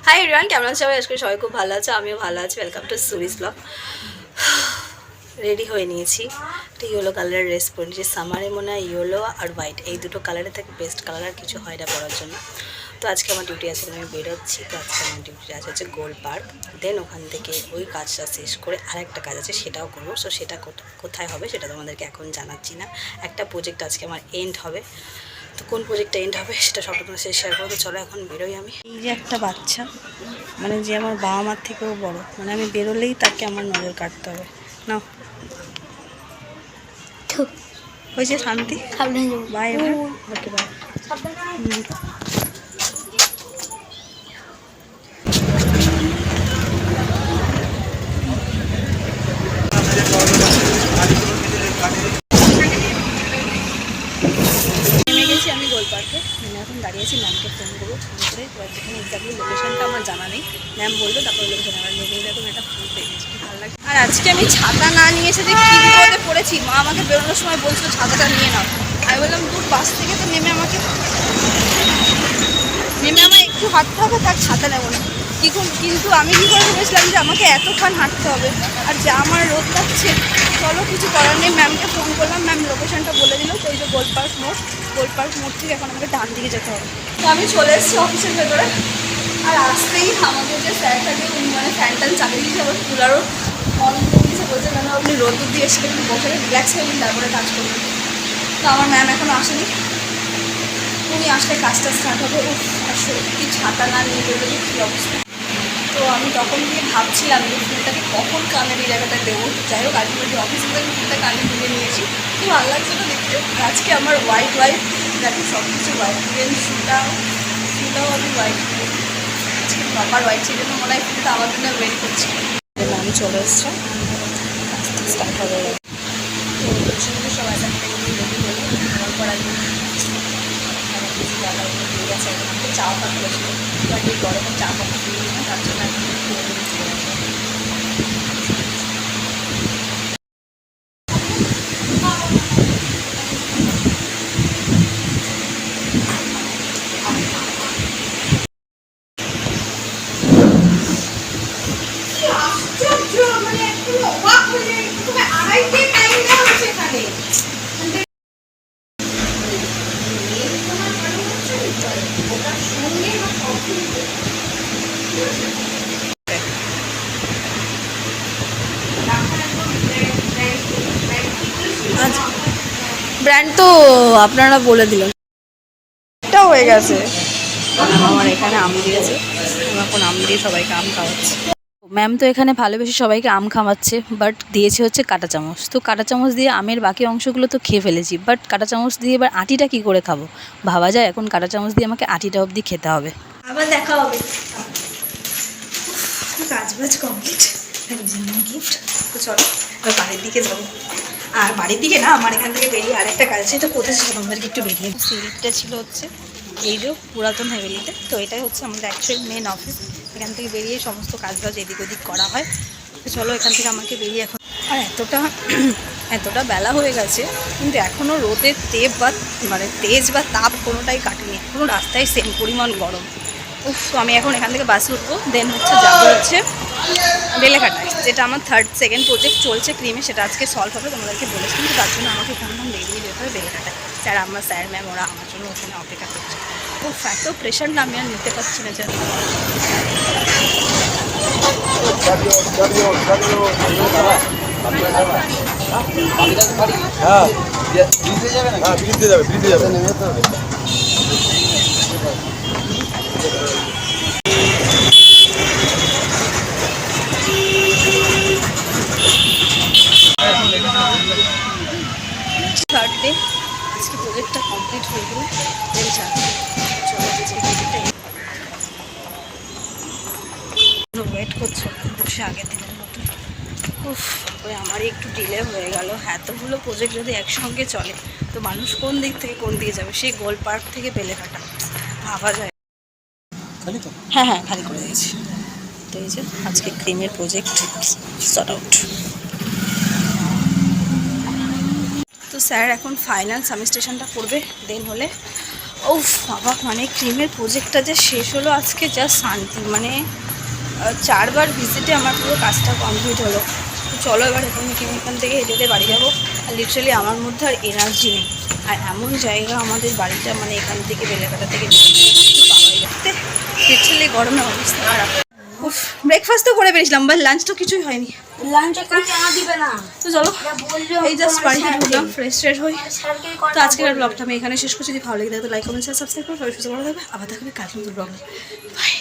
Hi everyone, কেমন আছো সবাই? আজকে সবাই খুব ভালো আছে, আমিও ভালো আছি। Welcome to Suri's blog. Ready হয়ে নিয়েছি, একটা ইয়েলো কালারের ড্রেস পরে নিয়েছি। সামারে মনে হয় ইয়েলো আর হোয়াইট এই দুটো কালারের থেকে বেস্ট কালার আর কিছু হয় না পরার জন্য। তো আজকে আমার ডিউটি আছে, আমি বেরোচ্ছি। তো আজকে আমার ডিউটি আছে হচ্ছে গোল পার্ক। দেন ওখান থেকে ওই কাজটা শেষ করে আরেকটা কাজ আছে, সেটাও করবো। সো সেটা কোথায় হবে সেটা তোমাদেরকে এখন জানাচ্ছি না। একটা প্রজেক্ট আজকে আমার এন্ড হবে, তো কোন প্রজেক্টটা এন্ড হবে সেটা সব তোমার সাথে শেয়ার করবো। চলো এখন বেরোই আমি। এই যে একটা বাচ্চা, মানে যে আমার বাবা মার থেকেও বড়, মানে আমি বেরোলেই তাকে আমার নজর কাটতে হবে। না হয়েছে শান্তি, বাই। Okay bye. নেমে গেছি আমি গোল পার্কে, এখন দাঁড়িয়েছি। ম্যামকে ফোন করবো, ফোন করে এবার যেখানে এক্সাক্টলি লোকেশনটা আমার জানা নেই, ম্যাম বলবে তারপর লোকেশন। আমার নেমে এরকম একটা ফোন পেয়ে গেছি, কি ভালো লাগে। আর আজকে আমি ছাতা না নিয়ে এসে যে কী বিপদে পড়েছি। মা আমাকে বেরোনোর সময় বলছিল ছাতাটা নিয়ে নাও। আমি বললাম দূর, বাস থেকে তো নেমে আমার একটু হাঁটতে হবে, তার ছাতা নেবো না। কিন্তু আমি কী করে ভেবেছিলাম যে আমাকে এতক্ষণ হাঁটতে হবে, আর যা আমার রোদ লাগছে। চলো কিছু করার নেই, ম্যামকে ফোন করলাম, ম্যাম লোকেশনটা বলে দিল। তো এই যে গোল পার্ক মোড় থেকে এখন আমাকে ডান দিকে যেতে হবে। তো আমি চলে এসেছি অফিসের ভেতরে। আর আসতেই আমাদের যে স্যার থাকে উনি মানে ফ্যান ট্যান চালিয়ে দিয়েছে, আবার কুলারও অন করে দিয়েছে। বলছে কেন আপনি রোদ্দুর দিয়ে এসে একটু বসে রিল্যাক্স হয়ে তারপরে কাজ করবেন। তো আমার ম্যাম এখনও আসেনি, উনি আসলে কাজটা স্টার্ট হবে। আর সত্যি ছাতা না নিয়ে বেরোলে কী অবস্থা। তো আমি তখন গিয়ে ভাবছিলাম যে ফুলটাকে কখন কানের এই জায়গাটা দেবো। যাই হোক আলটিমেটলি অফিসে আমি ফুলটা কানে তুলে নিয়েছি, খুব ভালো লাগছে না দেখতে। আজকে আমার হোয়াইট দেখো সব কিছু হোয়াইট, ইভেন শুটাও আমি হোয়াইট। আজকে প্রপার হোয়াইট, সেই জন্য মনে হয় ফুলটা আমার জন্য ওয়েট করছি। আমি চলে এসছে, স্টার্ট হবে। তো সঙ্গে সবাই রেডি হলো, আমার পর আমি কিছু জায়গা দিয়ে গেছে। আমাকে চা পাতা ছিল, বাট এই গরমে চা পাতা দিয়ে না, তার জন্য আমি ব্র্যান্ড তো আপনারা বলে দিলেন, এটা হয়ে গেছে। আমার এখানে আম দিয়েছে, এখন আম দিয়ে সবাইকে আম খাওয়াচ্ছে। ম্যাম তো এখানে ভালোবেসে সবাইকে আম খাওয়াচ্ছে, বাট দিয়েছে হচ্ছে কাঁটা চামচ। তো কাঁটা চামচ দিয়ে আমের বাকি অংশগুলো তো খেয়ে ফেলেছি, বাট কাঁটা চামচ দিয়ে এবার আটিটা কী করে খাবো ভাবা যায়। এখন কাঁটা চামচ দিয়ে আমাকে আটিটা অবধি খেতে হবে। আবার দেখা হবে। কাজবাজ কমপ্লিট, গিফট। তো চলো এবার বাড়ির দিকে যাবো। আর বাড়ির দিকে না, আমার এখান থেকে বেরিয়ে আরেকটা কাজ আছে। এটা কোথায় ছিল আমাদেরকে একটু বেরিয়ে। সিঁড়িটা ছিল হচ্ছে এই যে পুরাতন হেভেলিতে। তো এটাই হচ্ছে আমাদের অ্যাকচুয়াল মেন অফিস। এখান থেকে বেরিয়ে সমস্ত কাজবাজ এদিক ওদিক করা হয়। তো চলো এখান থেকে আমাকে বেরিয়ে এখন। আর এতটা বেলা হয়ে গেছে, কিন্তু এখনও রোদের তেজ বা তাপ কোনোটাই কাটেনি। এখনও রাস্তায় সেম পরিমাণ গরম। তো আমি এখন এখান থেকে বাসে উঠবো, দেন হচ্ছে যাবো হচ্ছে বেলেঘাটায়, যেটা আমার সেকেন্ড প্রজেক্ট চলছে ক্রিমে। সেটা আজকে সলভ হবে, তোমাদেরকে বলেছি। কিন্তু তার জন্য আমাকে এখান বেরিয়ে যেতে হবে বেলেঘাটায়। স্যার ম্যাম ওরা আমার জন্য ওখানে অপেক্ষা করছে। এত প্রেশারটা আমি আর নিতে পারছি না। থার্ড ডে, আজকে প্রজেক্টটা কমপ্লিট হয়ে গেলে ওয়েট করছো বসে আগের দিনের মতো। আমারই একটু ডিলে হয়ে গেল। এতগুলো প্রজেক্ট যদি একসঙ্গে চলে তো মানুষ কোন দিক থেকে কোন দিকে যাবে। সেই গোল পার্ক থেকে বেলেঘাটা ভাবা যায়। হ্যাঁ খালি করে দিয়েছি। তো এই যে আজকে ক্রিমের প্রজেক্ট সর্ট আউট। তো স্যার এখন ফাইনাল সাবমিশনটা করবে, দেন হলে উফ বাবা, মানে ক্রিমের প্রজেক্টটা যে শেষ হলো আজকে, যা শান্তি। মানে 4 বার ভিজিটে আমার পুরো কাজটা কমপ্লিট হলো। তো চলো এবার এখান থেকে হেঁটে হেঁটে বাড়ি যাবো। আর লিটারালি আমার মধ্যে আর এনার্জি নেই। আর এমন জায়গা আমাদের বাড়িটা, মানে এখান থেকে বেলেঘাটা থেকে পাওয়াই যাচ্ছে। লিটারালি গরমে অবস্থা খারাপ। উফ, ব্রেকফাস্ট তো করে বেরিয়েছিলাম, বাট লাঞ্চ তো কিছুই হয়নি। তো চলো, এই জাস্ট বাড়িতে ঢুকলাম, ফ্রেশ ট্রেশ হই। তো আজকের ব্লগটা আমি এখানে শেষ করছি। যদি ভালো লেগে থাকে তো লাইক কমেন্ট শেয়ার সাবস্ক্রাইব করে সবাই সুস্থ ভালো থাকবে। আবার থাকবে কাল নতুন ব্লগে। বাই।